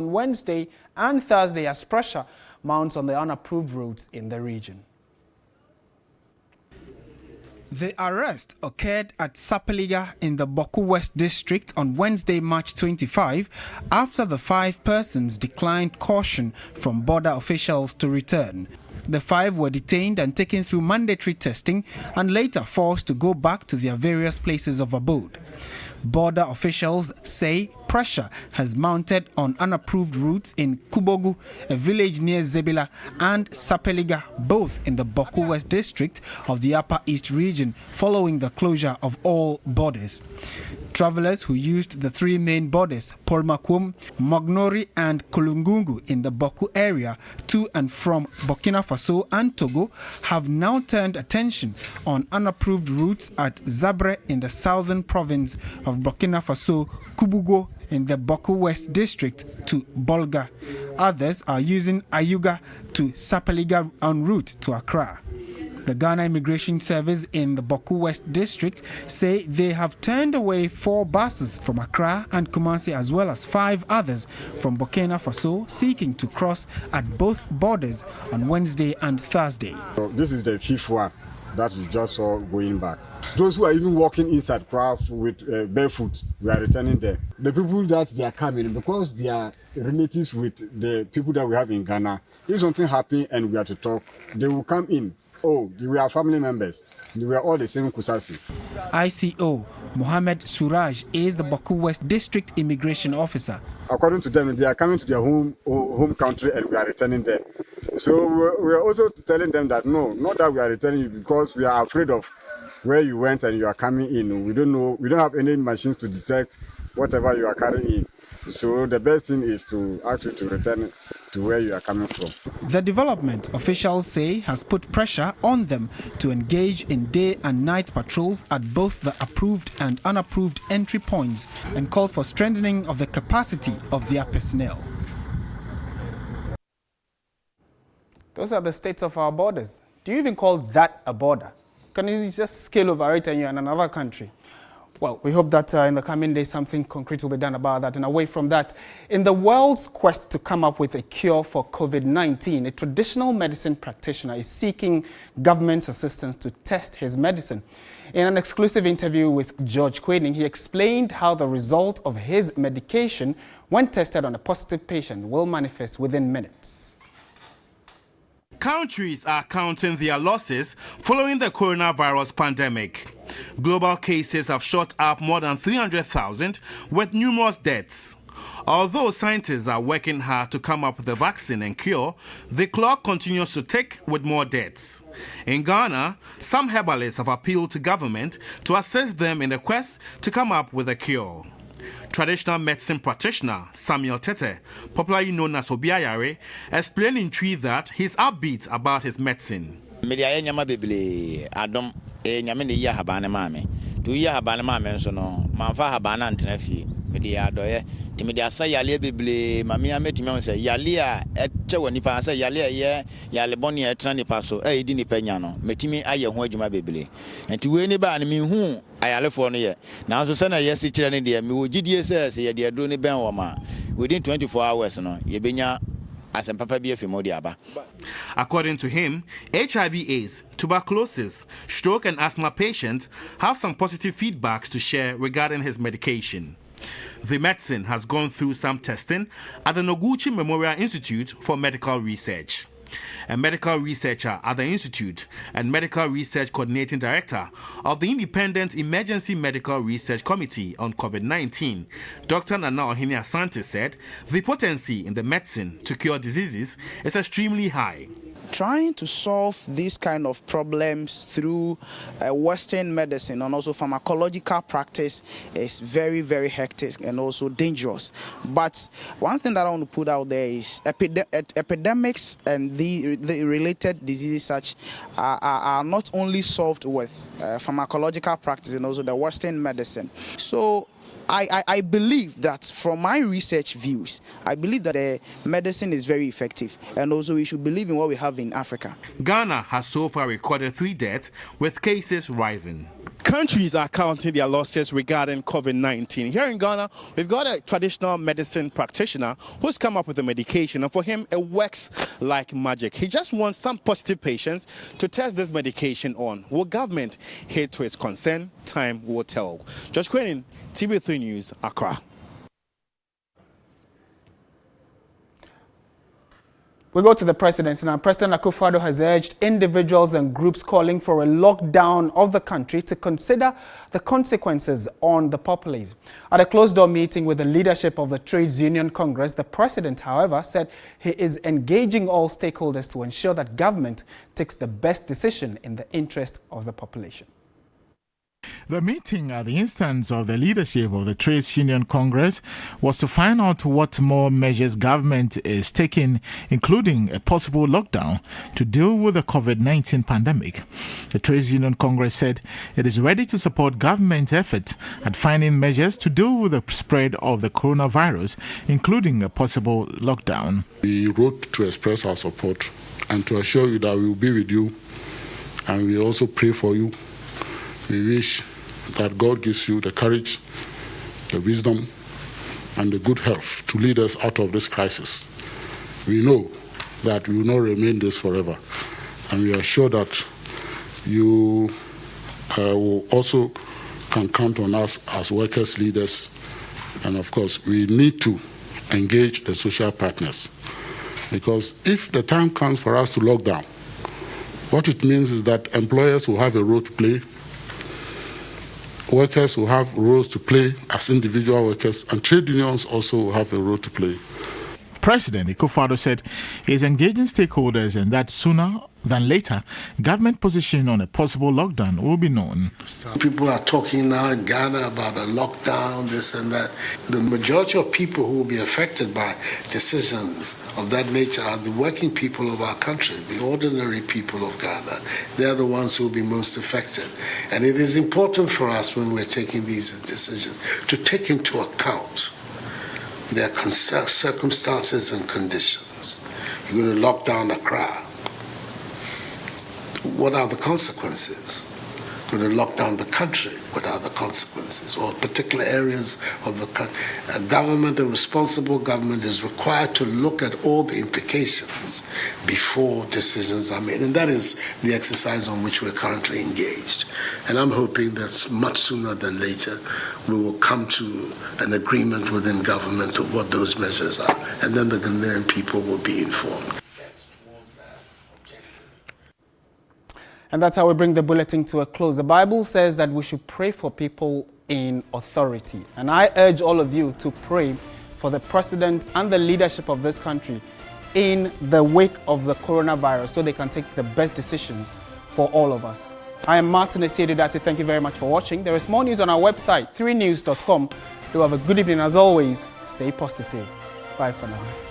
on Wednesday and Thursday as pressure mounts on the unapproved routes in the region. The arrest occurred at Sapeliga in the Boku West district on Wednesday, March 25, after the 5 persons declined caution from border officials to return. The 5 were detained and taken through mandatory testing and later forced to go back to their various places of abode. Border officials say pressure has mounted on unapproved routes in Kubogu, a village near Zebila, and Sapeliga, both in the Boku West district of the Upper East region, following the closure of all borders. Travelers who used the 3 main borders, Polmakum, Mognori and Kulungungu in the Boku area to and from Burkina Faso and Togo, have now turned attention on unapproved routes at Zabre in the southern province of Burkina Faso, Kubugo in the Boku West district to Bolga. Others are using Ayuga to Sapeliga en route to Accra. The Ghana Immigration Service in the Boku West district say they have turned away 4 buses from Accra and Kumasi, as well as 5 others from Burkina Faso seeking to cross at both borders on Wednesday and Thursday. So this is the 5th one that we just saw going back. Those who are even walking inside craft with barefoot, we are returning them. The people that they are coming, because they are relatives with the people that we have in Ghana, if something happens and we are to talk, they will come in. Oh, we are family members. We are all the same Kusasi. ICO Mohammed Suraj is the Boku West District Immigration Officer. According to them, they are coming to their home country and we are returning them. So we are also telling them that no, not that we are returning you because we are afraid of where you went and you are coming in. We don't know, we don't have any machines to detect whatever you are carrying in. So the best thing is to ask you to return to where you are coming from. The development, officials say, has put pressure on them to engage in day and night patrols at both the approved and unapproved entry points and called for strengthening of the capacity of their personnel. Those are the states of our borders. Do you even call that a border? Can you just scale over it and you're in another country? Well, we hope that in the coming days something concrete will be done about that. And away from that, in the world's quest to come up with a cure for COVID-19, a traditional medicine practitioner is seeking government's assistance to test his medicine. In an exclusive interview with George Quaining, he explained how the result of his medication, when tested on a positive patient, will manifest within minutes. Countries are counting their losses following the coronavirus pandemic. Global cases have shot up more than 300,000 with numerous deaths. Although scientists are working hard to come up with a vaccine and cure, the clock continues to tick with more deaths. In Ghana, some herbalists have appealed to government to assist them in the quest to come up with a cure. Traditional medicine practitioner Samuel Tete, popularly known as Obiayare, explained in tweet that he's upbeat about his medicine. Media doye timidi asa yale bebele mami ametimi say yale a eche woni pa say yale ye yale boni etra ni paso di ni panya no metimi aye ho adwuma bebele enti we ni ba ni mi hu ayalefo no ye na so se na ye si kire ni de mi wogidie se ye de adro ni ben wo ma within 24 hours no ye benya. According to him, HIV/AIDS, tuberculosis, stroke and asthma patients have some positive feedbacks to share regarding his medication. The medicine has gone through some testing at the Noguchi Memorial Institute for Medical Research. A medical researcher at the institute and medical research coordinating director of the Independent Emergency Medical Research Committee on COVID-19, Dr. Nana Ohene Asante said the potency in the medicine to cure diseases is extremely high. Trying to solve these kind of problems through Western medicine and also pharmacological practice is very, very hectic and also dangerous. But one thing that I want to put out there is epidemics and the related diseases such are not only solved with pharmacological practice and also the Western medicine. So I believe that from my research views, I believe that the medicine is very effective and also we should believe in what we have in Africa. Ghana has so far recorded 3 deaths with cases rising. Countries are counting their losses regarding COVID-19. Here in Ghana, we've got a traditional medicine practitioner who's come up with a medication, and for him, it works like magic. He just wants some positive patients to test this medication on. Will government heed to his concern? Time will tell. Josh Quenin, TV3 News, Accra. We go to the presidency now. President Akufo-Addo has urged individuals and groups calling for a lockdown of the country to consider the consequences on the populace. At a closed-door meeting with the leadership of the Trades Union Congress, the president, however, said he is engaging all stakeholders to ensure that government takes the best decision in the interest of the population. The meeting, at the instance of the leadership of the Trades Union Congress, was to find out what more measures government is taking, including a possible lockdown, to deal with the COVID-19 pandemic. The Trades Union Congress said it is ready to support government efforts at finding measures to deal with the spread of the coronavirus, including a possible lockdown. We wrote to express our support and to assure you that we will be with you, and we also pray for you. We wish that God gives you the courage, the wisdom, and the good health to lead us out of this crisis. We know that we will not remain this forever, and we are sure that you will also can count on us as workers, leaders, and of course, we need to engage the social partners, because if the time comes for us to lock down, what it means is that employers will have a role to play, workers will have roles to play as individual workers, and trade unions also will have a role to play. President Akufo-Addo said he is engaging stakeholders and that sooner than later, government position on a possible lockdown will be known. People are talking now in Ghana about a lockdown, this and that. The majority of people who will be affected by decisions of that nature are the working people of our country, the ordinary people of Ghana. They're the ones who will be most affected. And it is important for us when we're taking these decisions to take into account their circumstances and conditions. You're going to lock down Accra. What are the consequences? Going to lock down the country. What are the consequences? Or particular areas of the country. A government, a responsible government, is required to look at all the implications before decisions are made. And that is the exercise on which we're currently engaged. And I'm hoping that much sooner than later, we will come to an agreement within government of what those measures are. And then the Ghanaian people will be informed. And that's how we bring the bulletin to a close. The Bible says that we should pray for people in authority. And I urge all of you to pray for the president and the leadership of this country in the wake of the coronavirus so they can take the best decisions for all of us. I am Martin Esiedudati. Thank you very much for watching. There is more news on our website, 3news.com. Do have a good evening as always. Stay positive. Bye for now.